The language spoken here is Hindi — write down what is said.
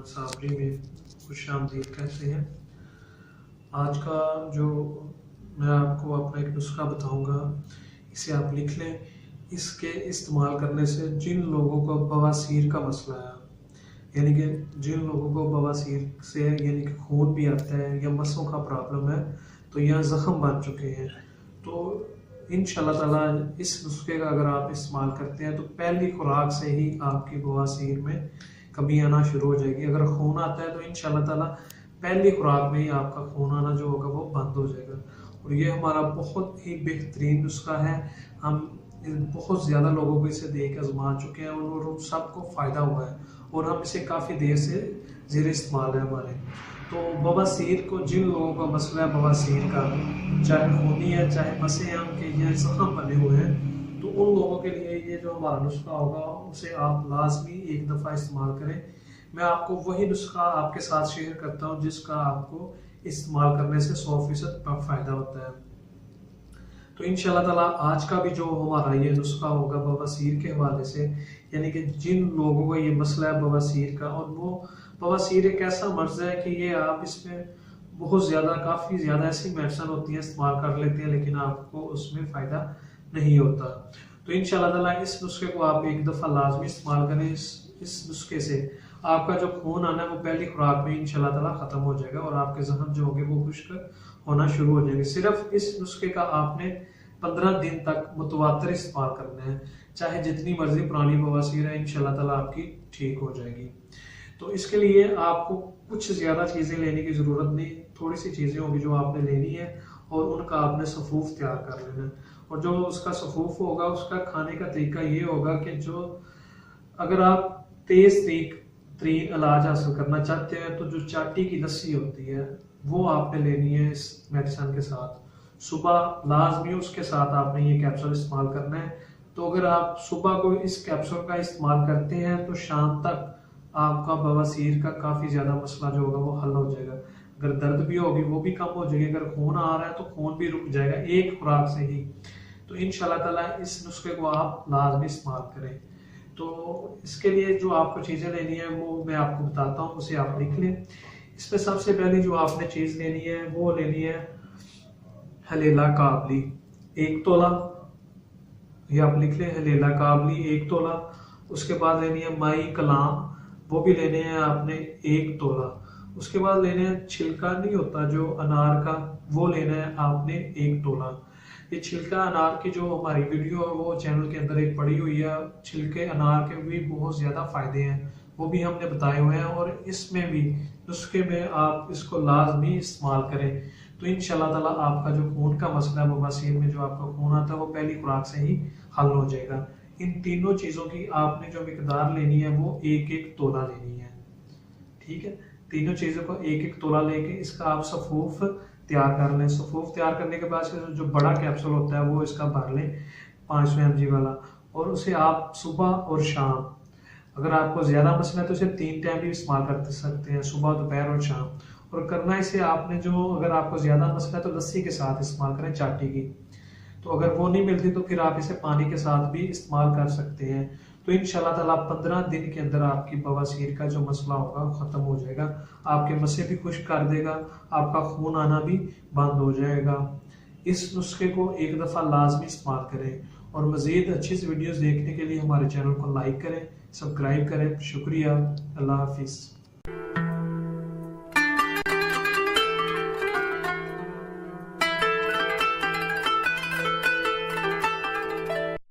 साबरी में खुश आमदीद कहते हैं। आज का जो मैं आपको अपना एक नुस्खा बताऊंगा, इसे आप लिख लें। इसके इस्तेमाल करने से जिन लोगों को बवासीर का मसला है, यानी कि जिन लोगों को बवासीर से यानी कि खून भी आता है या मसों का प्रॉब्लम है, तो यहाँ ज़ख्म बन चुके हैं, तो इंशाल्लाह ताला इस नुस्खे का अगर आप इस्तेमाल करते हैं तो पहली खुराक से ही आपकी बवासीर में कमी आना शुरू हो जाएगी। अगर खून आता है तो इंशाल्लाह ताला पहली खुराक में ही आपका खून आना जो होगा वो बंद हो जाएगा। और ये हमारा बहुत ही बेहतरीन नुस्खा है। हम बहुत ज़्यादा लोगों को इसे दे के आजमा चुके हैं और उन सबको फ़ायदा हुआ है और हम इसे काफ़ी देर से ज़ेर इस्तेमाल है हमारे। तो बवासीर को जिन लोगों का मसला है बवासीर का, चाहे खूनी है चाहे मसे हैं उनके या ज़ख्म बने हुए हैं, तो उन लोगों के लिए ये जो हमारा नुस्खा होगा उसे आप लाजमी एक दफ़ा इस्तेमाल करें। मैं आपको वही नुस्खा आपके साथ शेयर करता हूँ जिसका आपको इस्तेमाल करने से 100% फ़ायदा होता है। तो इंशाल्लाह ताला आज का भी जो हमारा ये नुस्खा होगा बवासीर के हवाले से, यानी कि जिन लोगों को ये मसला है बवासीर का, और वो बवासीर एक ऐसा मर्ज है कि ये आप इसमें बहुत ज़्यादा काफ़ी ज़्यादा ऐसी मेडिसिन होती हैं इस्तेमाल कर लेते हैं लेकिन आपको उसमें फ़ायदा नहीं होता। तो इंशाल्लाह ताला इस नुस्खे को आप एक दफ़ा लाजमी इस्तेमाल करें। इस नुस्खे से आपका जो खून आना है वो पहली खुराक में इंशाल्लाह ताला ख़त्म हो जाएगा और आपके जख्म जो होंगे वो खुश्क होना शुरू हो जाएंगे। सिर्फ इस नुस्खे का आपने 15 दिन तक मुतवातर इस्तेमाल करना है, चाहे जितनी मर्जी पुरानी बवासीर है इंशाल्लाह ताला आपकी ठीक हो जाएगी। तो इसके लिए आपको कुछ ज़्यादा चीज़ें लेने की ज़रूरत नहीं, थोड़ी सी चीज़ें होंगी जो आपने लेनी है और उनका आपने सफूफ तैयार कर लेना है। और जो उसका सफूफ होगा उसका खाने का तरीका ये होगा कि जो अगर आप तेज़ तरीन इलाज हासिल करना चाहते हैं तो जो चाटी की लस्सी होती है वो आपने लेनी है इस मेडिसिन के साथ। सुबह लाजमी उसके साथ आपने ये कैप्सूल इस्तेमाल करना है। तो अगर आप सुबह को इस कैप्सूल का इस्तेमाल करते हैं तो शाम तक आपका बवासीर का काफ़ी ज़्यादा मसला जो होगा वो हल हो जाएगा। अगर दर्द भी होगी वो भी कम हो जाएगी, अगर खून आ रहा है तो खून भी रुक जाएगा एक खुराक से ही। तो इंशाल्लाह ताला इस नुस्खे को आप लाजमी इस्तेमाल करें। तो इसके लिए जो आपको चीज़ें लेनी है वो मैं आपको बताता हूँ, उसे आप लिख लें। इसमें सबसे पहली जो आपने चीज़ लेनी है वो लेनी है हलेला काबली 1 तोला, ये आप लिख लें हलेला काबली 1 तोला। उसके बाद लेनी है माई कलाम, वो भी लेने हैं आपने 1 तोला। उसके बाद लेने हैं छिलका नहीं होता जो अनार का, वो लेना है आपने 1 तोला। ये छिलका अनार की जो हमारी वीडियो है वो चैनल के अंदर एक पड़ी हुई है। छिलके अनार के भी बहुत ज़्यादा फ़ायदे हैं, वो भी हमने बताए हुए हैं और इसमें भी नुस्खे में आप इसको लाजमी इस्तेमाल करें। तो इंशाल्लाह ताला आपका जो खून का मसला है बवासीर में जो आपका खून आता है वो पहली खुराक से ही हल हो जाएगा। इन तीनों चीज़ों की आपने जो मिकदार लेनी है वो 1-1 तोला लेनी है, ठीक है। तीनों चीज़ों को 1-1 तोला लेके इसका आप सफूफ तैयार कर लें। सफूफ तैयार करने के बाद जो बड़ा कैप्सूल होता है वो इसका भर लें 500 mg वाला, और उसे आप सुबह और शाम, अगर आपको ज़्यादा मसला है तो इसे 3 टाइम भी इस्तेमाल कर सकते हैं, सुबह दोपहर और शाम। और करना इसे आपने जो अगर आपको ज़्यादा मसला है तो लस्सी के साथ इस्तेमाल करें, चाटी की। तो अगर वो नहीं मिलती तो फिर आप इसे पानी के साथ भी इस्तेमाल कर सकते हैं। तो इंशाल्लाह ताला 15 दिन के अंदर आपकी बवासीर का जो मसला होगा वो ख़त्म हो जाएगा, आपके मसे भी खुश्क कर देगा, आपका खून आना भी बंद हो जाएगा। इस नुस्खे को एक दफ़ा लाजमी इस्तेमाल करें और मज़ीद अच्छी सी वीडियोज़ देखने के लिए हमारे चैनल को लाइक करें, सब्सक्राइब करें। शुक्रिया, अल्लाह हाफिज़।